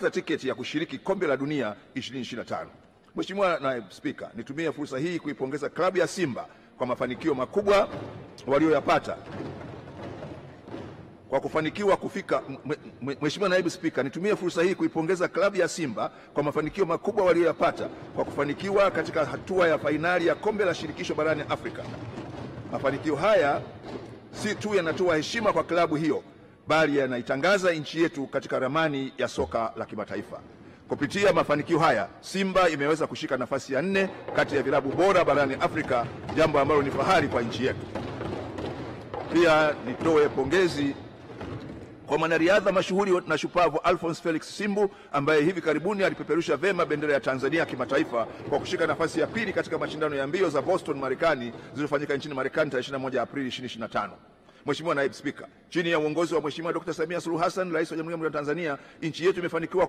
kukata tiketi ya kushiriki kombe la dunia 2025. Mheshimiwa Naibu Spika, nitumie fursa hii kuipongeza klabu ya Simba kwa mafanikio makubwa walioyapata kwa kufanikiwa kufika. Mheshimiwa Naibu Spika, nitumie fursa hii kuipongeza klabu ya Simba kwa mafanikio makubwa walioyapata kwa kufanikiwa katika hatua ya fainali ya kombe la shirikisho barani Afrika. Mafanikio haya si tu yanatoa heshima kwa klabu hiyo, bali yanaitangaza nchi yetu katika ramani ya soka la kimataifa. Kupitia mafanikio haya, Simba imeweza kushika nafasi ya 4 kati ya vilabu bora barani Afrika, jambo ambalo ni fahari kwa nchi yetu. Pia nitoe pongezi kwa mwanariadha mashuhuri na shupavu Alphonce Felix Simbu ambaye hivi karibuni alipeperusha vema bendera ya Tanzania kimataifa kwa kushika nafasi ya 2 katika mashindano ya mbio za Boston, Marekani zilizofanyika nchini Marekani tarehe 21 Aprili 2025. Mheshimiwa Naibu Spika, chini ya uongozi wa Mheshimiwa Dr. Samia Suluhu Hassan, Rais wa Jamhuri ya Tanzania, nchi yetu imefanikiwa